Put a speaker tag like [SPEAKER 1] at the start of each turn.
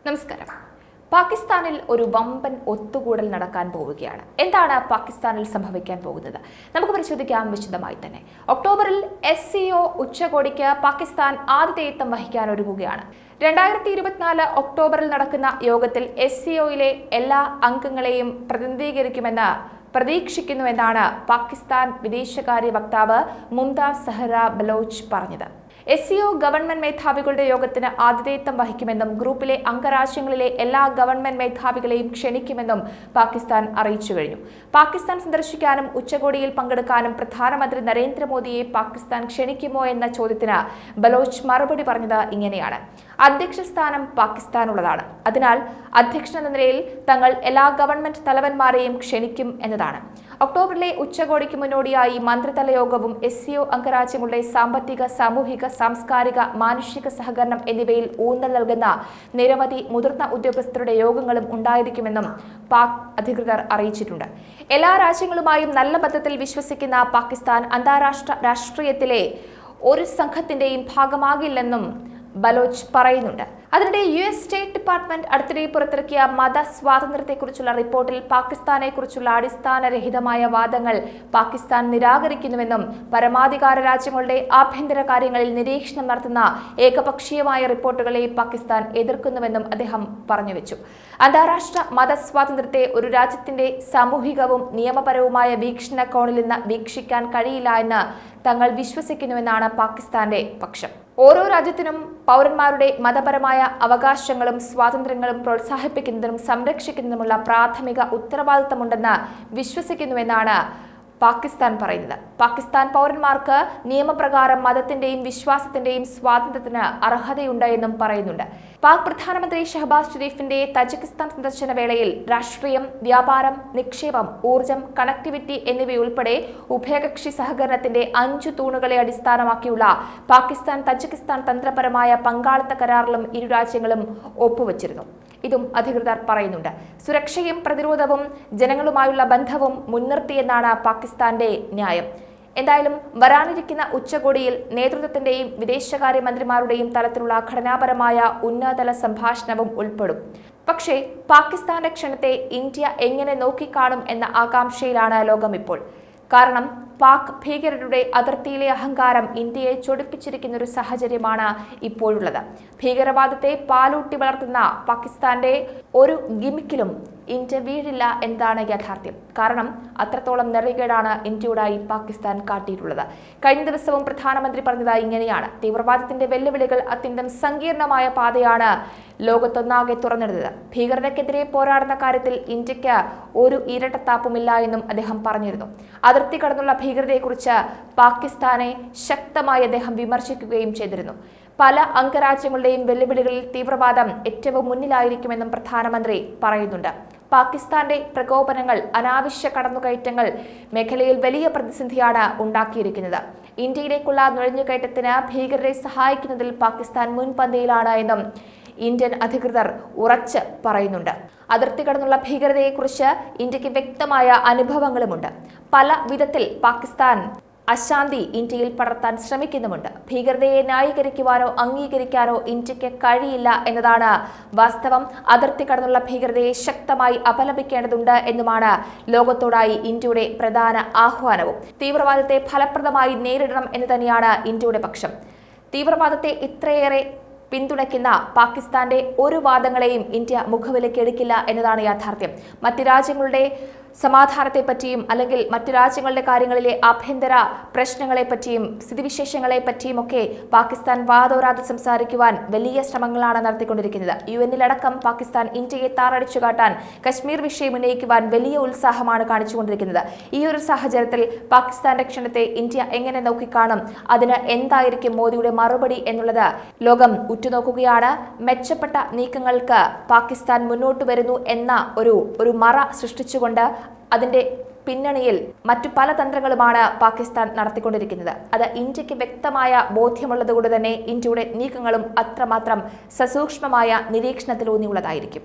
[SPEAKER 1] നമസ്കാരം. പാകിസ്ഥാനിൽ ഒരു വമ്പൻ ഒത്തുകൂടൽ നടക്കാൻ പോവുകയാണ്. എന്താണ് പാകിസ്ഥാനിൽ സംഭവിക്കാൻ പോകുന്നത്? നമുക്ക് പരിശോധിക്കാം വിശദമായി തന്നെ. ഒക്ടോബറിൽ SCO ഉച്ചകോടിക്ക് പാകിസ്ഥാൻ ആതിഥേയത്വം വഹിക്കാൻ ഒരുങ്ങുകയാണ്. 2024 ഒക്ടോബറിൽ നടക്കുന്ന യോഗത്തിൽ SCOയിലെ എല്ലാ അംഗങ്ങളെയും പ്രതിനിധീകരിക്കുമെന്ന് പ്രതീക്ഷിക്കുന്നുവെന്നാണ് പാകിസ്ഥാൻ വിദേശകാര്യ വക്താവ് മുംതാസ് സഹ്റ ബലോച്ച് പറഞ്ഞത്. SCO ഗവൺമെന്റ് മേധാവികളുടെ യോഗത്തിന് ആതിഥേയത്വം വഹിക്കുമെന്നും ഗ്രൂപ്പിലെ അംഗരാജ്യങ്ങളിലെ എല്ലാ ഗവൺമെന്റ് മേധാവികളെയും ക്ഷണിക്കുമെന്നും പാകിസ്ഥാൻ അറിയിച്ചു കഴിഞ്ഞു. പാകിസ്ഥാൻ സന്ദർശിക്കാനും ഉച്ചകോടിയിൽ പങ്കെടുക്കാനും പ്രധാനമന്ത്രി നരേന്ദ്രമോദിയെ പാകിസ്ഥാൻ ക്ഷണിക്കുമോ എന്ന ചോദ്യത്തിന് ബലോച്ച് മറുപടി പറഞ്ഞത് ഇങ്ങനെയാണ്: അധ്യക്ഷ സ്ഥാനം പാകിസ്ഥാനുള്ളതാണ്. അതിനാൽ അധ്യക്ഷനെന്ന നിലയിൽ തങ്ങൾ എല്ലാ ഗവൺമെന്റ് തലവന്മാരെയും ക്ഷണിക്കും എന്നതാണ്. ഒക്ടോബറിലെ ഉച്ചകോടിക്ക് മുന്നോടിയായി മന്ത്രിതല യോഗവും SCO അംഗരാജ്യങ്ങളുടെ സാമ്പത്തിക, സാമൂഹിക, സാംസ്കാരിക, മാനുഷിക സഹകരണം എന്നിവയിൽ ഊന്നൽ നൽകുന്ന നിരവധി മുതിർന്ന ഉദ്യോഗസ്ഥരുടെ യോഗങ്ങളും ഉണ്ടായിരിക്കുമെന്നും പാക് അധികൃതർ അറിയിച്ചിട്ടുണ്ട്. എല്ലാ രാജ്യങ്ങളുമായും നല്ല ബന്ധത്തിൽ വിശ്വസിക്കുന്ന പാകിസ്ഥാൻ അന്താരാഷ്ട്ര രാഷ്ട്രീയത്തിലെ ഒരു സംഘത്തിന്റെയും ഭാഗമാകില്ലെന്നും ബലോച്ച് പറയുന്നുണ്ട്. അതിനിടെ US സ്റ്റേറ്റ് ഡിപ്പാർട്ട്മെന്റ് അടുത്തിടെ പുറത്തിറക്കിയ മത സ്വാതന്ത്ര്യത്തെക്കുറിച്ചുള്ള റിപ്പോർട്ടിൽ പാകിസ്ഥാനെക്കുറിച്ചുള്ള അടിസ്ഥാനരഹിതമായ വാദങ്ങൾ പാകിസ്ഥാൻ നിരാകരിക്കുന്നുവെന്നും പരമാധികാര രാജ്യങ്ങളുടെ ആഭ്യന്തര കാര്യങ്ങളിൽ നിരീക്ഷണം നടത്തുന്ന ഏകപക്ഷീയമായ റിപ്പോർട്ടുകളെ പാകിസ്ഥാൻ എതിർക്കുന്നുവെന്നും അദ്ദേഹം പറഞ്ഞുവെച്ചു. അന്താരാഷ്ട്ര മതസ്വാതന്ത്ര്യത്തെ ഒരു രാജ്യത്തിന്റെ സാമൂഹികവും നിയമപരവുമായ വീക്ഷണകോണിൽ നിന്ന് വീക്ഷിക്കാൻ കഴിയില്ല എന്ന് തങ്ങൾ വിശ്വസിക്കുന്നുവെന്നാണ് പാകിസ്ഥാന്റെ പക്ഷം. ഓരോ രാജ്യത്തിനും പൗരന്മാരുടെ മതപരമായ അവകാശങ്ങളും സ്വാതന്ത്ര്യങ്ങളും പ്രോത്സാഹിപ്പിക്കുന്നതിനും സംരക്ഷിക്കുന്നതിനുമുള്ള പ്രാഥമിക ഉത്തരവാദിത്തമുണ്ടെന്ന് വിശ്വസിക്കുന്നുവെന്നാണ് പാകിസ്ഥാൻ പറയുന്നത്. പാകിസ്ഥാൻ പൗരന്മാർക്ക് നിയമപ്രകാരം മതത്തിന്റെയും വിശ്വാസത്തിന്റെയും സ്വാതന്ത്ര്യത്തിന് അർഹതയുണ്ട് എന്നും പറയുന്നുണ്ട്. പാക് പ്രധാനമന്ത്രി ഷഹബാസ് ഷെരീഫിന്റെ തജിക്കിസ്ഥാൻ സന്ദർശന വേളയിൽ രാഷ്ട്രീയം, വ്യാപാരം, നിക്ഷേപം, ഊർജം, കണക്ടിവിറ്റി എന്നിവയുൾപ്പെടെ ഉഭയകക്ഷി സഹകരണത്തിന്റെ 5 തൂണുകളെ അടിസ്ഥാനമാക്കിയുള്ള പാകിസ്ഥാൻ തജിക്കിസ്ഥാൻ തന്ത്രപരമായ പങ്കാളിത്ത കരാറിലും ഇരു രാജ്യങ്ങളും ഒപ്പുവച്ചിരുന്നു. ഇതും അധികൃതർ പറയുന്നുണ്ട്. സുരക്ഷയും പ്രതിരോധവും ജനങ്ങളുമായുള്ള ബന്ധവും മുൻനിർത്തിയെന്നാണ് പാകിസ്ഥാന്റെ ന്യായം. എന്തായാലും വരാനിരിക്കുന്ന ഉച്ചകോടിയിൽ നേതൃത്വത്തിന്റെയും വിദേശകാര്യമന്ത്രിമാരുടെയും തലത്തിലുള്ള ഘടനാപരമായ ഉന്നതതല സംഭാഷണവും ഉൾപ്പെടും. പക്ഷേ പാകിസ്ഥാന്റെ ക്ഷണത്തെ ഇന്ത്യ എങ്ങനെ നോക്കിക്കാണും എന്ന ആകാംക്ഷയിലാണ് ലോകം ഇപ്പോൾ. കാരണം പാക് ഭീകരരുടെ അതിർത്തിയിലെ അഹങ്കാരം ഇന്ത്യയെ ചൊടിപ്പിച്ചിരിക്കുന്ന ഒരു സാഹചര്യമാണ് ഇപ്പോഴുള്ളത്. ഭീകരവാദത്തെ പാലൂട്ടി വളർത്തുന്ന പാകിസ്ഥാന്റെ ഒരു ഗിമിക്കിലും ഇന്ത്യ വീഴില്ല എന്നതാണ് യാഥാർത്ഥ്യം. കാരണം അത്രത്തോളം നെറികേടാണ് ഇന്ത്യയോടായി പാകിസ്ഥാൻ കാട്ടിയിട്ടുള്ളത്. കഴിഞ്ഞ ദിവസവും പ്രധാനമന്ത്രി പറഞ്ഞത് ഇങ്ങനെയാണ്: തീവ്രവാദത്തിന്റെ വെല്ലുവിളികൾ അത്യന്തം സങ്കീർണമായ പാതയാണ് ലോകത്തൊന്നാകെ തുറന്നിടുന്നത്. ഭീകരതയ്ക്കെതിരെ പോരാടുന്ന കാര്യത്തിൽ ഇന്ത്യക്ക് ഒരു ഇരട്ടത്താപ്പുമില്ല എന്നും അദ്ദേഹം പറഞ്ഞിരുന്നു. അതിർത്തി കടന്നുള്ള ഭീകരതയെക്കുറിച്ച് പാകിസ്ഥാനെ ശക്തമായി അദ്ദേഹം വിമർശിക്കുകയും ചെയ്തിരുന്നു. പല അംഗരാജ്യങ്ങളുടെയും വെല്ലുവിളികളിൽ തീവ്രവാദം ഏറ്റവും മുന്നിലായിരിക്കുമെന്നും പ്രധാനമന്ത്രി പറയുന്നുണ്ട്. പാകിസ്ഥാന്റെ പ്രകോപനങ്ങൾ, അനാവശ്യ കടന്നുകയറ്റങ്ങൾ മേഖലയിൽ വലിയ പ്രതിസന്ധിയാണ് ഉണ്ടാക്കിയിരിക്കുന്നത്. ഇന്ത്യയിലേക്കുള്ള നുഴഞ്ഞുകയറ്റത്തിന് ഭീകരരെ സഹായിക്കുന്നതിൽ പാകിസ്ഥാൻ മുൻപന്തിയിലാണ് എന്നും ഇന്ത്യൻ അധികൃതർ ഉറച്ച് പറയുന്നുണ്ട്. അതിർത്തി കടന്നുള്ള ഭീകരതയെക്കുറിച്ച് ഇന്ത്യക്ക് വ്യക്തമായ അനുഭവങ്ങളുമുണ്ട്. പല വിധത്തിൽ പാകിസ്ഥാൻ അശാന്തി ഇന്ത്യയിൽ പടർത്താൻ ശ്രമിക്കുന്നുമുണ്ട്. ഭീകരതയെ ന്യായീകരിക്കുവാനോ അംഗീകരിക്കാനോ ഇന്ത്യക്ക് കഴിയില്ല എന്നതാണ് വാസ്തവം. അതിർത്തി കടന്നുള്ള ഭീകരതയെ ശക്തമായി അപലപിക്കേണ്ടതുണ്ട് എന്നുമാണ് ലോകത്തോടായി ഇന്ത്യയുടെ പ്രധാന ആഹ്വാനവും. തീവ്രവാദത്തെ ഫലപ്രദമായി നേരിടണം എന്ന് തന്നെയാണ് ഇന്ത്യയുടെ പക്ഷം. തീവ്രവാദത്തെ ഇത്രയേറെ പിന്തുണയ്ക്കുന്ന പാകിസ്ഥാന്റെ ഒരു വാദങ്ങളെയും ഇന്ത്യ മുഖവിലയ്ക്ക് എടുക്കില്ല എന്നതാണ് യാഥാർത്ഥ്യം. മറ്റ് രാജ്യങ്ങളുടെ സമാധാനത്തെപ്പറ്റിയും അല്ലെങ്കിൽ മറ്റു രാജ്യങ്ങളുടെ കാര്യങ്ങളിലെ ആഭ്യന്തര പ്രശ്നങ്ങളെപ്പറ്റിയും സ്ഥിതിവിശേഷങ്ങളെ പറ്റിയും ഒക്കെ പാകിസ്ഥാൻ വാതോരാതെ സംസാരിക്കുവാൻ വലിയ ശ്രമങ്ങളാണ് നടത്തിക്കൊണ്ടിരിക്കുന്നത്. UN-ലടക്കം പാകിസ്ഥാൻ ഇന്ത്യയെ താറടിച്ചു കാട്ടാൻ കശ്മീർ വിഷയം ഉന്നയിക്കുവാൻ വലിയ ഉത്സാഹമാണ് കാണിച്ചുകൊണ്ടിരിക്കുന്നത്. ഈ ഒരു സാഹചര്യത്തിൽ പാകിസ്ഥാന്റെ ക്ഷണത്തെ ഇന്ത്യ എങ്ങനെ നോക്കിക്കാണും, അതിന് എന്തായിരിക്കും മോദിയുടെ മറുപടി എന്നുള്ളത് ലോകം ഉറ്റുനോക്കുകയാണ്. മെച്ചപ്പെട്ട നീക്കങ്ങൾക്ക് പാകിസ്ഥാൻ മുന്നോട്ട് വരുന്നു എന്ന ഒരു മറ സൃഷ്ടിച്ചുകൊണ്ട് അതിന്റെ പിന്നണിയിൽ മറ്റു പല തന്ത്രങ്ങളുമാണ് പാകിസ്ഥാൻ നടത്തിക്കൊണ്ടിരിക്കുന്നത്. അത് ഇന്ത്യക്ക് വ്യക്തമായ ബോധ്യമുള്ളതുകൊണ്ട് തന്നെ ഇന്ത്യയുടെ നീക്കങ്ങളും അത്രമാത്രം സസൂക്ഷ്മമായ നിരീക്ഷണത്തിലൂന്നിയുള്ളതായിരിക്കും.